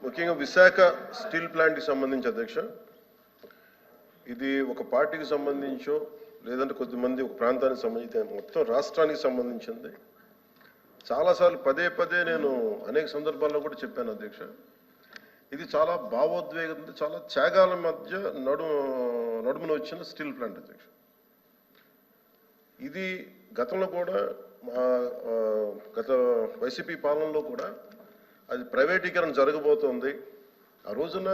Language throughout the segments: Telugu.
ముఖ్యంగా విశాఖ స్టీల్ ప్లాంట్కి సంబంధించి అధ్యక్ష, ఇది ఒక పార్టీకి సంబంధించో లేదంటే కొద్దిమంది ఒక ప్రాంతానికి సంబంధించి మొత్తం రాష్ట్రానికి సంబంధించింది. చాలాసార్లు పదే పదే నేను అనేక సందర్భాల్లో కూడా చెప్పాను అధ్యక్ష. ఇది చాలా భావోద్వేగంతో చాలా త్యాగాల మధ్య నడుమున వచ్చిన స్టీల్ ప్లాంట్ అధ్యక్ష. ఇది గతంలో కూడా గత వైసీపీ పాలనలో కూడా అది ప్రైవేటీకరణ జరగబోతోంది. ఆ రోజున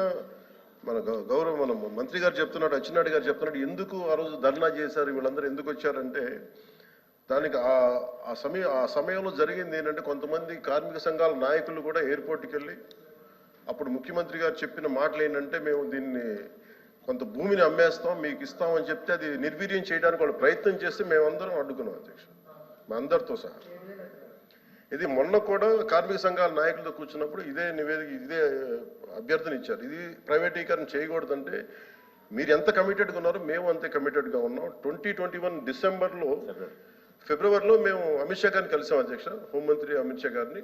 మన మంత్రి గారు చెప్తున్నాడు, అచ్చెన్నాయుడు గారు చెప్తున్నాడు, ఎందుకు ఆ రోజు ధర్నా చేశారు, వీళ్ళందరూ ఎందుకు వచ్చారంటే దానికి ఆ సమయంలో జరిగింది ఏంటంటే కొంతమంది కార్మిక సంఘాల నాయకులు కూడా ఎయిర్పోర్ట్కి వెళ్ళి అప్పుడు ముఖ్యమంత్రి గారు చెప్పిన మాటలు ఏంటంటే మేము దీన్ని కొంత భూమిని అమ్మేస్తాం మీకు ఇస్తామని చెప్తే అది నిర్వీర్యం చేయడానికి వాళ్ళు ప్రయత్నం చేస్తే మేమందరం అడ్డుకున్నాం అధ్యక్ష, మా అందరితో సహా. ఇది మొన్న కూడా కార్మిక సంఘాల నాయకులతో కూర్చున్నప్పుడు ఇదే అభ్యర్థన ఇచ్చారు. ఇది ప్రైవేటీకరణ చేయకూడదంటే మీరు ఎంత కమిటెడ్గా ఉన్నారో మేము అంతే కమిటెడ్గా ఉన్నాం. 2021 ఫిబ్రవరిలో మేము అమిత్ షా గారిని కలిసాం అధ్యక్ష, హోంమంత్రి అమిత్ షా గారిని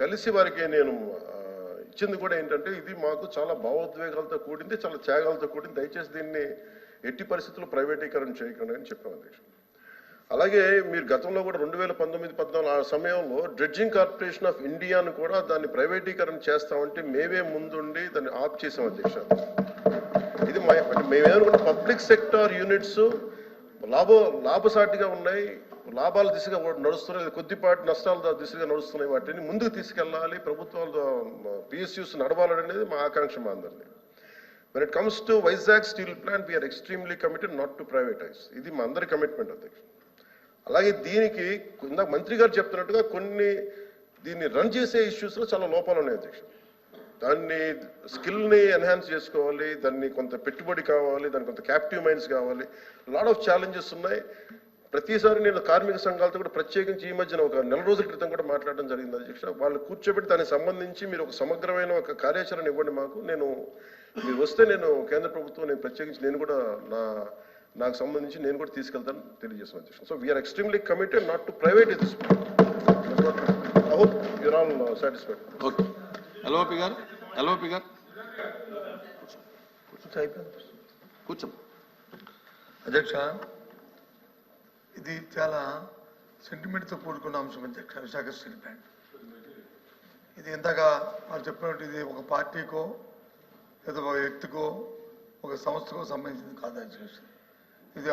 కలిసి వారికి నేను ఇచ్చింది కూడా ఏంటంటే ఇది మాకు చాలా భావోద్వేగాలతో కూడింది, చాలా త్యాగాలతో కూడింది, దయచేసి దీన్ని ఎట్టి పరిస్థితుల్లో ప్రైవేటీకరణ చేయకండి అని చెప్పాం అధ్యక్ష. అలాగే మీరు గతంలో కూడా 2019-14 ఆ సమయంలో డ్రెడ్జింగ్ కార్పొరేషన్ ఆఫ్ ఇండియాను కూడా దాన్ని ప్రైవేటీకరణ చేస్తామంటే మేమే ముందుండి దాన్ని ఆప్ చేసాం అధ్యక్ష. ఇది మేమేమనుకున్న పబ్లిక్ సెక్టార్ యూనిట్స్ లాభసాటిగా ఉన్నాయి, లాభాల దిశగా నడుస్తున్నాయి, కొద్దిపాటి నష్టాల దిశగా నడుస్తున్నాయి, వాటిని ముందుకు తీసుకెళ్ళాలి, ప్రభుత్వాలు పిఎస్యూస్ నడవాలనేది మా ఆకాంక్ష మా అందరినీ. When it comes to Vizag steel plant, we are extremely committed not to privatize. ఇది మా అందరి కమిట్మెంట్ అధ్యక్ష. అలాగే దీనికి ఇందాక మంత్రి గారు చెప్తున్నట్టుగా దీన్ని రన్ చేసే ఇష్యూస్లో చాలా లోపాలు ఉన్నాయి అధ్యక్ష. దాన్ని స్కిల్ని ఎన్హాన్స్ చేసుకోవాలి, దాన్ని కొంత పెట్టుబడి కావాలి, దానికి కొంత క్యాప్టివ్ మైండ్స్ కావాలి, లాట్ ఆఫ్ ఛాలెంజెస్ ఉన్నాయి. ప్రతిసారి నేను కార్మిక సంఘాలతో కూడా ప్రత్యేకించి ఈ మధ్యన ఒక 4 రోజుల క్రితం కూడా మాట్లాడడం జరిగింది అధ్యక్ష. వాళ్ళు కూర్చోబెట్టి దానికి సంబంధించి మీరు ఒక సమగ్రమైన ఒక కార్యాచరణ ఇవ్వండి మాకు, మీరు వస్తే నేను కేంద్ర ప్రభుత్వం నేను ప్రత్యేకించి నేను కూడా నాకు సంబంధించి నేను కూడా తీసుకెళ్తాను తెలియజేస్తాను అధ్యక్ష. So we are extremely committed not to private this. I hope you're all satisfied. Okay, LOP గారు కూర్చో. అధ్యక్ష, ఇది చాలా సెంటిమెంట్తో కూడుకున్న అంశం అధ్యక్ష. విశాఖ స్టీల్ ప్లాంట్ ఇది ఇందాక వాళ్ళు చెప్పినట్టు ఇది ఒక పార్టీకో లేదా ఒక వ్యక్తికో ఒక సంస్థకో సంబంధించింది కాదు అధ్యక్ష. ఇది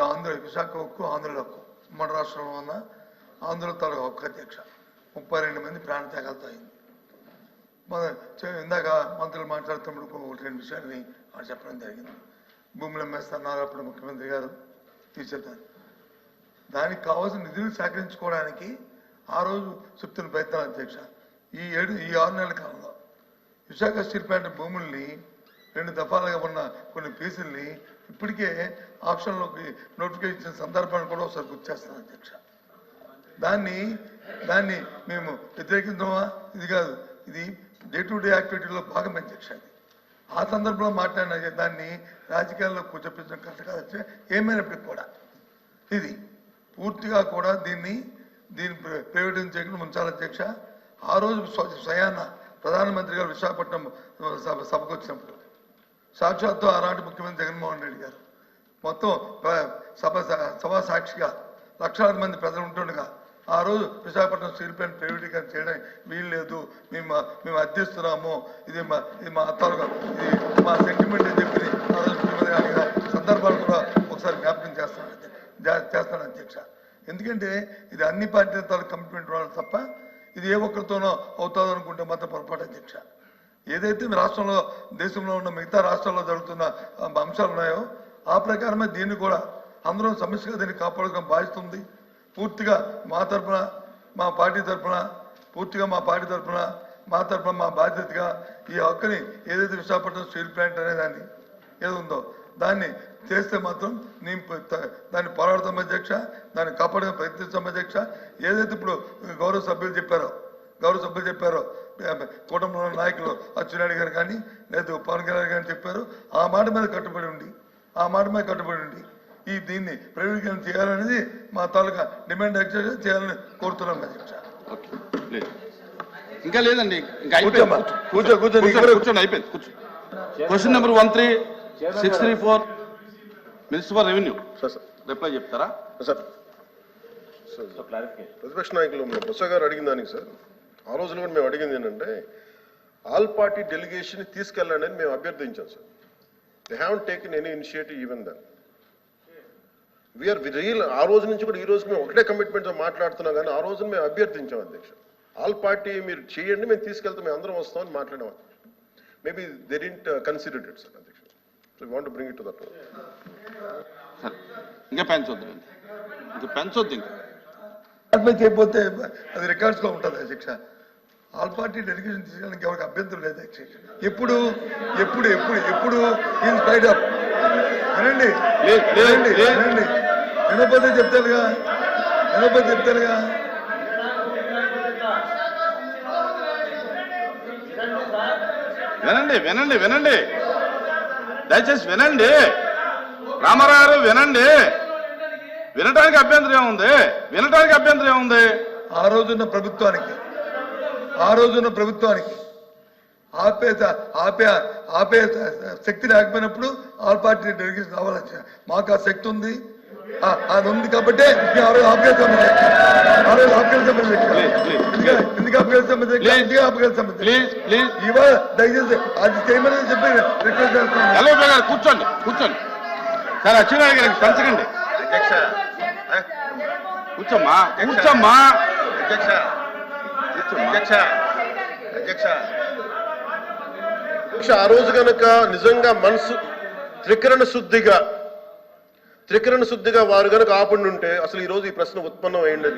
విశాఖ హక్కు, ఆంధ్రుల హక్కు, ఉమ్మడి రాష్ట్రంలో ఉన్న ఆంధ్రుల తాలూకు హక్కు అధ్యక్ష. 32 మంది ప్రాణత్యాగాలతో అయింది. ఇందాక మంత్రులు మాట్లాడుతున్నప్పుడు 1-2 విషయాలని వాళ్ళు చెప్పడం జరిగింది. భూములు అమ్మేస్తున్నారు అప్పుడు ముఖ్యమంత్రి గారు తీసేద్దారు. దానికి కావాల్సిన నిధులు సేకరించుకోవడానికి ఆ రోజు చెప్తున్న ప్రయత్నాలు అధ్యక్ష. ఈ 6 నెలల కాలంలో విశాఖ స్టీల్ ప్లాంట్ భూముల్ని 2 దఫాలుగా ఉన్న కొన్ని పీసుల్ని ఇప్పటికే ఆప్షన్లోకి నోటిఫికేషన్ ఇచ్చిన సందర్భాన్ని కూడా ఒకసారి గుర్తు చేస్తాను అధ్యక్ష. దాన్ని మేము వ్యతిరేకిద్దామా? ఇది కాదు, ఇది డే టు డే యాక్టివిటీలో భాగం అధ్యక్ష. ఆ సందర్భంలో మాట్లాడిన దాన్ని రాజకీయాల్లో కూర్చోపించడం కరెక్ట్ కాదు అధ్యక్ష. ఏమైనప్పటికీ కూడా ఇది పూర్తిగా కూడా దీన్ని ప్రైవేటైజ్ చేయకుండా ఉంచాలి అధ్యక్ష. ఆ రోజు స్వయాన ప్రధానమంత్రి గారు విశాఖపట్నం సభకు వచ్చినప్పుడు సాక్షాత్తు ఆనాటి ముఖ్యమంత్రి జగన్మోహన్ రెడ్డి గారు మొత్తం సభా సాక్షిగా లక్షలాది మంది ప్రజలు ఉంటుండగా ఆ రోజు విశాఖపట్నం స్టీల్ ప్లాంట్ ప్రైవేటీకరణ చేయడం వీలు లేదు, మేము అర్థిస్తున్నాము, ఇది మా తాలూకా ఇది మా సెంటిమెంట్ అని చెప్పి ఆ రోజు ముఖ్యమంత్రి గారి సందర్భాలు కూడా ఒకసారి జ్ఞాపకం చేస్తాను అధ్యక్ష. ఎందుకంటే ఇది అన్ని పార్టీల తాలూకు కమిట్మెంట్ వాళ్ళు తప్ప ఇది ఏ ఒక్కరితోనో అవుతుందో అనుకుంటే మాత్రం పొరపాటు అధ్యక్ష. ఏదైతే రాష్ట్రంలో దేశంలో ఉన్న మిగతా రాష్ట్రాల్లో జరుగుతున్న అంశాలు ఉన్నాయో ఆ ప్రకారమే దీన్ని కూడా అందరం సమస్యగా దీన్ని కాపాడుకోవడం బాధిస్తుంది. పూర్తిగా మా తరఫున మా పార్టీ తరఫున మా బాధ్యతగా ఈ హక్కుని ఏదైతే విశాఖపట్నం స్టీల్ ప్లాంట్ అనేదాన్ని ఏది ఉందో దాన్ని చేస్తే మాత్రం దాన్ని పోరాడతాం అధ్యక్ష, దాన్ని కాపాడడం ప్రయత్నిస్తాం అధ్యక్ష. ఏదైతే ఇప్పుడు గౌరవ సభ్యులు చెప్పారో కూటమిలో నాయకులు అచ్చెన్నాయుడు గారు కానీ లేదా పవన్ కళ్యాణ్ గారు చెప్పారు, ఆ మాట మీద కట్టుబడి ఉండి దీన్ని ప్రైవేటీకరణ చేయాలనేది మా తాలూకా డిమాండ్ ఎక్సర్సైజ్ చేయాలని కోరుతున్నాం అధ్యక్ష. ఇంకా లేదండి, ఇంకా కూర్చోమ్మా, అయిపోయింది. కూర్చో కూర్చో కూర్చోండి, అయిపోయింది. కూర్చో. Question number 13634 minister for revenue sir reply చెప్తారా? సార్ ప్రతిపక్ష నాయకులు బొత్స గారు అడిగిన దానికి సార్, ఆ రోజులో కూడా మేము అడిగింది ఏంటంటే ఆల్ పార్టీ డెలిగేషన్ తీసుకెళ్ళండి అని మేము అభ్యర్థించాం sir. They haven't taken any initiative even then. We are real. ఆ రోజు నుంచి కూడా ఈ రోజు మేము ఒకటే కమిట్మెంట్తో మాట్లాడుతున్నాం, కానీ ఆ రోజున మేము అభ్యర్థించాం అధ్యక్ష, ఆల్ పార్టీ మీరు చేయండి, మేము తీసుకెళ్తాం, మేము అందరం వస్తామని మాట్లాడాం. Maybe they didn't consider it sir అధ్యక్ష. So we want to bring it to that. ఇంకా పెంచొద్దు, ఇంకా పెంచొద్దు. ఇంకా చేయకపోతే అది రికార్డ్స్ లో ఉంటుంది అధ్యక్ష. ఆల్ పార్టీ డెలిగేషన్ తీసుకెళ్ళడానికి ఎవరికి అభ్యంతరం లేదు అధ్యక్ష. ఎప్పుడు ఎప్పుడు ఎప్పుడు ఎప్పుడు ఇన్ స్పైట్ ఆఫ్ వినండి వినండి వినండి వినకపోతే చెప్తారుగా, వినకపోతే చెప్తారుగా. వినండి వినండి వినండి, దయచేసి వినండి. రామారావు గారు వినండి. వినటానికి అభ్యంతరం ఏముంది? వినటానికి అభ్యంతరం ఏముంది? ఆ రోజున్న ప్రభుత్వానికి ఆపే శక్తి లేకపోయినప్పుడు ఆల్ పార్టీ డెలిగేషన్ రావాలని మాకు ఆ శక్తి ఉంది, అది ఉంది కాబట్టి మేము ఆ రోజు ఆపగలుగుతాం. ఇవాళ దయచేసి అది చేయమని చెప్పి రిక్వెస్ట్ చేస్తున్నాను. ఎల్ఓపి గారు కూర్చోండి, కూర్చోండి. సరే అచ్చెన్నాయుడు గారికి పెంచకండి. కూర్చోమ్మా, కూర్చోమ్మా. ఆ రోజు కనుక నిజంగా మనసు త్రికరణ శుద్ధిగా వారు కనుక ఆపండి ఉంటే అసలు ఈ రోజు ఈ ప్రశ్న ఉత్పన్నం అయ్యింది.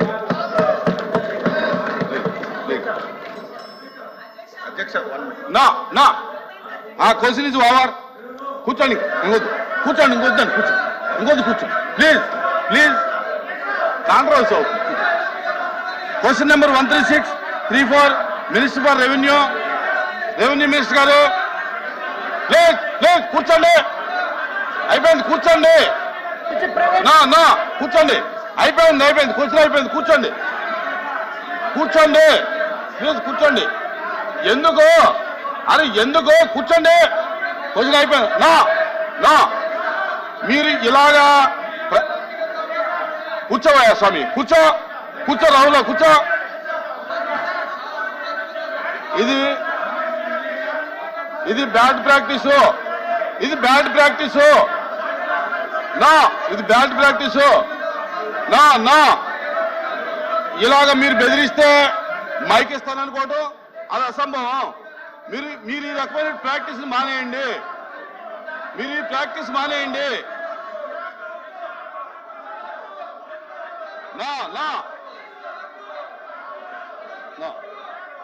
నా నా ఆ క్వశ్చన్ ఇస్ ఓవర్. కూర్చోండి, ఇంకొద్దు కూర్చోండి, ఇంకొద్దండి, ఇంకొద్దు కూర్చోండి ప్లీజ్ ప్లీజ్. కాంట్రవర్సీ అవుతుంది. Question number 13634 minister for revenue minister గారు ప్లీజ్ ప్లీజ్ కూర్చోండి. అయిపోయింది, కూర్చోండి. నా నా కూర్చోండి. అయిపోయింది క్వశ్చన్ అయిపోయింది. కూర్చోండి ప్లీజ్ కూర్చోండి. ఎందుకు కూర్చోండి. క్వశ్చన్ అయిపోయింది. నా మీరు ఇలాగా కూర్చోవయ్యా స్వామి, కూర్చో రాహుల్ కూర్చో. ఇది బ్యాడ్ ప్రాక్టీస్. ఇది బ్యాడ్ ప్రాక్టీస్. నా ఇలాగ మీరు బెదిరిస్తే మైక్ ఇస్తాననుకోవటం అది అసంభవం. మీరు ఈ రకమైన ప్రాక్టీస్ మానేయండి. నా